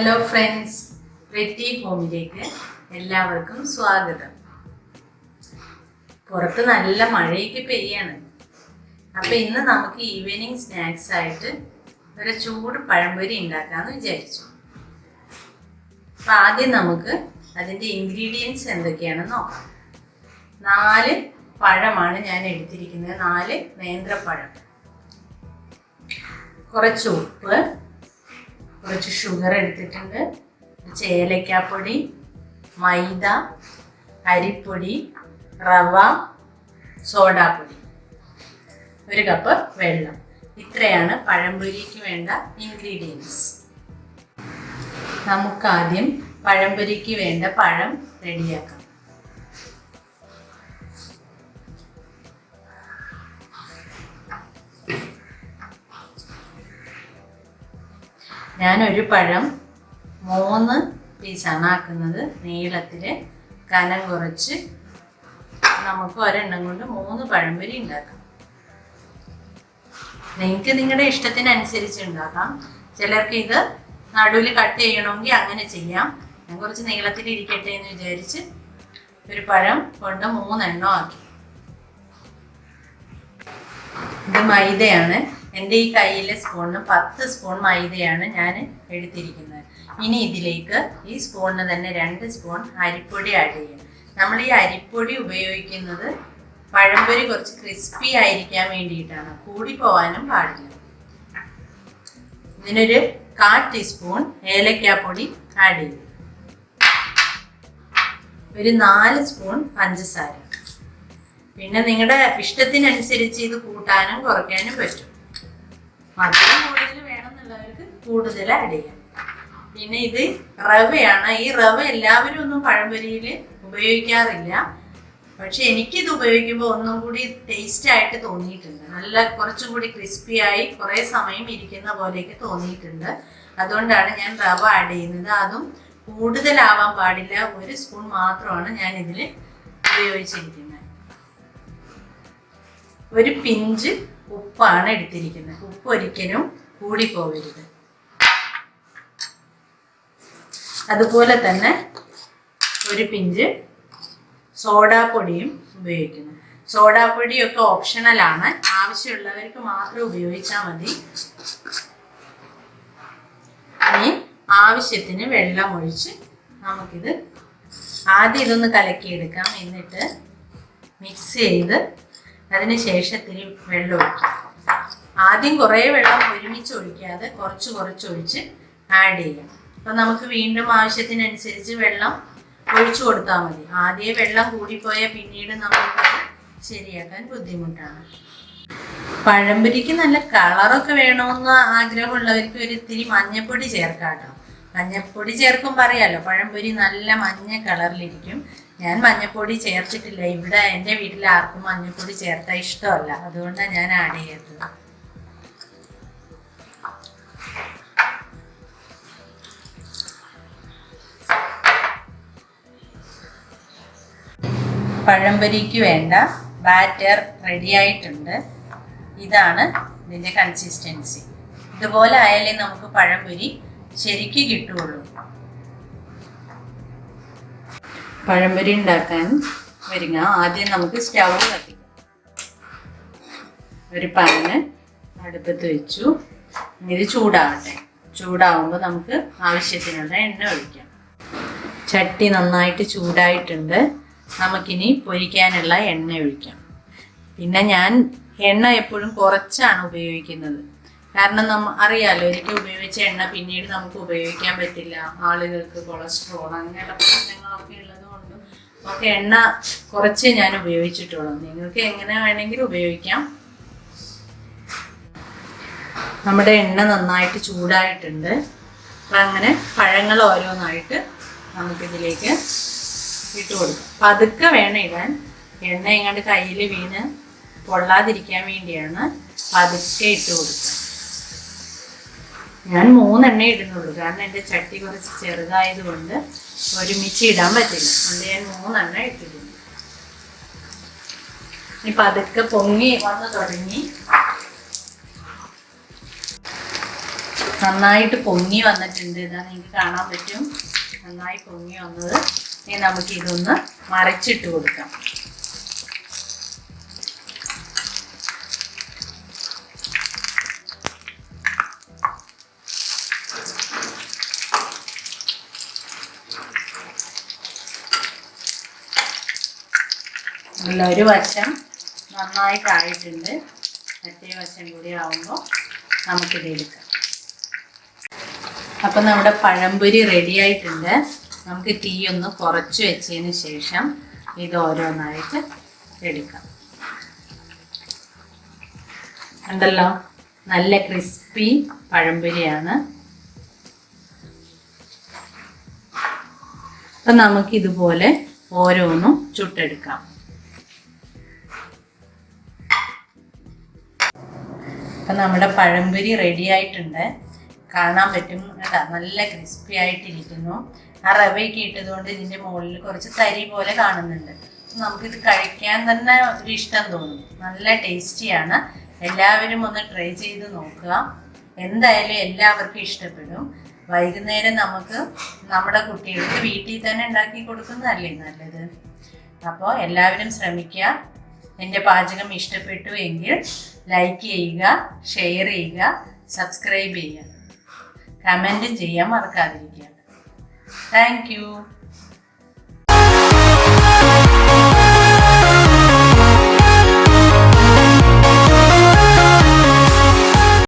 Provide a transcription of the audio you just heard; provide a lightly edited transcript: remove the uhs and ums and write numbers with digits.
Hello friends, വെറ്റി ഹോമിലേക്ക് എല്ലാവർക്കും സ്വാഗതം. പുറത്ത് നല്ല മഴയൊക്കെ പെയ്യാണ്. അപ്പം ഇന്ന് നമുക്ക് ഈവനിങ് സ്നാക്സ് ആയിട്ട് ഒരു ചൂട് പഴംപൊരി ഉണ്ടാക്കാമെന്ന് വിചാരിച്ചു. അപ്പം ആദ്യം നമുക്ക് അതിൻ്റെ ഇൻഗ്രീഡിയൻസ് എന്തൊക്കെയാണെന്ന് നോക്കാം. 4 പഴമാണ് ഞാൻ എടുത്തിരിക്കുന്നത്, 4 നേന്ത്രപ്പഴം, കുറച്ച് ഉപ്പ്, കുറച്ച് ഷുഗർ എടുത്തിട്ടുണ്ട്, കുറച്ച് ഏലക്കാപ്പൊടി, മൈദ, അരിപ്പൊടി, റവ, സോഡാപ്പൊടി, 1 കപ്പ് വെള്ളം. ഇത്രയാണ് പഴംപൊരിക്ക് വേണ്ട ഇൻഗ്രീഡിയൻസ്. നമുക്കാദ്യം പഴംപൊരിക്ക് വേണ്ട പഴം റെഡിയാക്കാം. ഞാനൊരു പഴം 3 പീസാണ് ആക്കുന്നത്. നീളത്തിൽ കനം കുറച്ച് നമുക്ക് ഒരെണ്ണം കൊണ്ട് 3 പഴംപൊരി ഉണ്ടാക്കാം. നിങ്ങൾക്ക് നിങ്ങളുടെ ഇഷ്ടത്തിനനുസരിച്ച് ഉണ്ടാക്കാം. ചിലർക്ക് ഇത് നടുവിൽ കട്ട് ചെയ്യണമെങ്കിൽ അങ്ങനെ ചെയ്യാം. ഞാൻ കുറച്ച് നീളത്തിൽ ഇരിക്കട്ടെ എന്ന് വിചാരിച്ച് ഒരു പഴം കൊണ്ട് 3 എണ്ണം ആക്കി. ഇത് മൈദയാണ്. എൻ്റെ ഈ കയ്യിലെ സ്പൂണിന് 10 സ്പൂൺ മൈദയാണ് ഞാൻ എടുത്തിരിക്കുന്നത്. ഇനി ഇതിലേക്ക് ഈ സ്പൂണിന് തന്നെ 2 സ്പൂൺ അരിപ്പൊടി ആഡ് ചെയ്യും. നമ്മൾ ഈ അരിപ്പൊടി ഉപയോഗിക്കുന്നത് പഴംപൊരി കുറച്ച് ക്രിസ്പി ആയിരിക്കാൻ വേണ്ടിയിട്ടാണ്, കൂടി പോവാനും പാടില്ല. ഇതിനൊരു 1/4 ടീസ്പൂൺ ഏലക്കാപ്പൊടി ആഡ് ചെയ്യും. ഒരു 4 സ്പൂൺ പഞ്ചസാര. പിന്നെ നിങ്ങളുടെ ഇഷ്ടത്തിനനുസരിച്ച് ഇത് കൂട്ടാനും കുറയ്ക്കാനും പറ്റും. മധുരം കൂടുതൽ വേണമെന്നുള്ളവർക്ക് കൂടുതൽ ആഡ് ചെയ്യാം. പിന്നെ ഇത് റവയാണ്. ഈ റവ എല്ലാവരും ഒന്നും പഴംപൊരിയിൽ ഉപയോഗിക്കാറില്ല, പക്ഷെ എനിക്കിത് ഉപയോഗിക്കുമ്പോൾ ഒന്നും കൂടി ടേസ്റ്റ് ആയിട്ട് തോന്നിയിട്ടുണ്ട്. നല്ല കുറച്ചും കൂടി ക്രിസ്പി ആയി കുറേ സമയം ഇരിക്കുന്ന പോലെയൊക്കെ തോന്നിയിട്ടുണ്ട്. അതുകൊണ്ടാണ് ഞാൻ റവ ആഡ് ചെയ്യുന്നത്. അതും കൂടുതലാവാൻ പാടില്ല, 1 സ്പൂൺ മാത്രമാണ് ഞാൻ ഇതിൽ ഉപയോഗിച്ചിരിക്കുന്നത്. ഒരു പിഞ്ച് ഉപ്പാണ് എടുത്തിരിക്കുന്നത്. ഉപ്പ് ഒരിക്കലും കൂടി പോകരുത്. അതുപോലെ തന്നെ ഒരു പിഞ്ച് സോഡാപ്പൊടിയും ഉപയോഗിക്കുന്നു. സോഡാപ്പൊടിയൊക്കെ ഓപ്ഷണലാണ്, ആവശ്യമുള്ളവർക്ക് മാത്രം ഉപയോഗിച്ചാൽ മതി. ഇനി ആവശ്യത്തിന് വെള്ളം ഒഴിച്ച് നമുക്കിത് ആദ്യം ഇതൊന്ന് കലക്കിയെടുക്കാം. എന്നിട്ട് മിക്സ് ചെയ്ത് അതിന് ശേഷം ഇത്തിരി വെള്ളം ഒഴിക്കാം. ആദ്യം കുറേ വെള്ളം ഒരുമിച്ച് ഒഴിക്കാതെ കുറച്ച് ഒഴിച്ച് ആഡ് ചെയ്യാം. അപ്പം നമുക്ക് വീണ്ടും ആവശ്യത്തിനനുസരിച്ച് വെള്ളം ഒഴിച്ചു കൊടുത്താൽ മതി. ആദ്യം വെള്ളം കൂടിപ്പോയാൽ പിന്നീട് നമുക്കത് ശരിയാക്കാൻ ബുദ്ധിമുട്ടാണ്. പഴംപൊരിക്ക് നല്ല കളറൊക്കെ വേണമെന്ന് ആഗ്രഹമുള്ളവർക്ക് ഒരു ഇത്തിരി മഞ്ഞപ്പൊടി ചേർക്കാം കേട്ടോ. മഞ്ഞപ്പൊടി ചേർക്കുമ്പോൾ അറിയാമല്ലോ, പഴംപൊരി നല്ല മഞ്ഞ കളറിലിരിക്കും. ഞാൻ മഞ്ഞപ്പൊടി ചേർത്തിട്ടില്ല. ഇവിടെ എൻ്റെ വീട്ടിൽ ആർക്കും മഞ്ഞപ്പൊടി ചേർത്താൽ ഇഷ്ടമല്ല, അതുകൊണ്ടാണ് ഞാൻ ആഡ് ചെയ്യാത്തത്. പഴംപൊരിക്ക് വേണ്ട ബാറ്റർ റെഡിയായിട്ടുണ്ട്. ഇതാണ് ഇതിൻ്റെ കൺസിസ്റ്റൻസി. ഇതുപോലെ ആയാലേ നമുക്ക് പഴംപൊരി ശരിക്ക് കിട്ടുകയുള്ളൂ. പഴംപൊരി ഉണ്ടാക്കാൻ ഒരുങ്ങാം. ആദ്യം നമുക്ക് സ്റ്റൗ കത്തിക്കാം. ഒരു പാന് അടുപ്പത്ത് വെച്ചു. ഇത് ചൂടാവട്ടെ. ചൂടാവുമ്പോൾ നമുക്ക് ആവശ്യത്തിനുള്ള എണ്ണ ഒഴിക്കാം. ചട്ടി നന്നായിട്ട് ചൂടായിട്ടുണ്ട്. നമുക്കിനി പൊരിക്കാനുള്ള എണ്ണ ഒഴിക്കാം. പിന്നെ ഞാൻ എണ്ണ എപ്പോഴും കുറച്ചാണ് ഉപയോഗിക്കുന്നത്. കാരണം അറിയാമല്ലോ, ഒരിക്കൽ ഉപയോഗിച്ച എണ്ണ പിന്നീട് നമുക്ക് ഉപയോഗിക്കാൻ പറ്റില്ല. ആളുകൾക്ക് കൊളസ്ട്രോൾ അങ്ങനെയുള്ള പ്രശ്നങ്ങളൊക്കെ ഉള്ളത് കൊണ്ടും ഒക്കെ എണ്ണ കുറച്ചേ ഞാൻ ഉപയോഗിച്ചിട്ടുള്ളൂ. നിങ്ങൾക്ക് എങ്ങനെ വേണമെങ്കിലും ഉപയോഗിക്കാം. നമ്മുടെ എണ്ണ നന്നായിട്ട് ചൂടായിട്ടുണ്ട്. അപ്പം അങ്ങനെ പഴങ്ങൾ ഓരോന്നായിട്ട് നമുക്കിതിലേക്ക് ഇട്ട് കൊടുക്കാം. പതുക്കെ വേണം ഇടാൻ. എണ്ണ എങ്ങാണ്ട് കയ്യിൽ വീണ് പൊള്ളാതിരിക്കാൻ വേണ്ടിയാണ് പതുക്കെ ഇട്ട് കൊടുക്കുക. ഞാൻ 3 എണ്ണ ഇടുന്നുള്ളൂ, കാരണം എൻ്റെ ചട്ടി കുറച്ച് ചെറുതായതുകൊണ്ട് ഒരുമിച്ച് ഇടാൻ പറ്റില്ല. അതുകൊണ്ട് ഞാൻ 3 എണ്ണ ഇട്ടിട്ടുണ്ട്. ഇനി പതുക്കെ പൊങ്ങി വന്ന് തുടങ്ങി. നന്നായിട്ട് പൊങ്ങി വന്നിട്ടുണ്ട്. ഇതാ നിങ്ങൾക്ക് കാണാൻ പറ്റും, നന്നായി പൊങ്ങി വന്നത്. ഇനി നമുക്കിതൊന്ന് മറിച്ചിട്ട് കൊടുക്കാം. ഒരു വശം നന്നായിട്ടായിട്ടുണ്ട്, മറ്റേ വശം കൂടി ആവുമ്പോൾ നമുക്കിത് എടുക്കാം. അപ്പം നമ്മുടെ പഴംപൊരി റെഡി ആയിട്ടുണ്ട്. നമുക്ക് തീ ഒന്ന് കുറച്ച് വെച്ചതിന് ശേഷം ഇത് ഓരോന്നായിട്ട് എടുക്കാം. ഉണ്ടല്ലോ, നല്ല ക്രിസ്പി പഴംപൊരിയാണ്. അപ്പം നമുക്കിതുപോലെ ഓരോന്നും ചുട്ടെടുക്കാം. അപ്പം നമ്മുടെ പഴംപൊരി റെഡി ആയിട്ടുണ്ട്. കാണാൻ പറ്റും കേട്ടോ, നല്ല ക്രിസ്പി ആയിട്ടിരിക്കുന്നു. ആ റവയൊക്കെ ഇട്ടതുകൊണ്ട് ഇതിൻ്റെ മുകളിൽ കുറച്ച് തരി പോലെ കാണുന്നുണ്ട്. നമുക്കിത് കഴിക്കാൻ തന്നെ ഒരു ഇഷ്ടം തോന്നും. നല്ല ടേസ്റ്റിയാണ്. എല്ലാവരും ഒന്ന് ട്രൈ ചെയ്ത് നോക്കുക. എന്തായാലും എല്ലാവർക്കും ഇഷ്ടപ്പെടും. വൈകുന്നേരം നമുക്ക് നമ്മുടെ കുട്ടികൾക്ക് വീട്ടിൽ തന്നെ ഉണ്ടാക്കി കൊടുക്കുന്നതല്ലേ നല്ലത്. അപ്പോൾ എല്ലാവരും ശ്രമിക്കുക. എൻ്റെ പാചകം ഇഷ്ടപ്പെട്ടു എങ്കിൽ ലൈക്ക് ചെയ്യുക, ഷെയർ ചെയ്യുക, സബ്സ്ക്രൈബ് ചെയ്യുക, കമൻറ്റും ചെയ്യാൻ മറക്കാതിരിക്കുക. Thank you.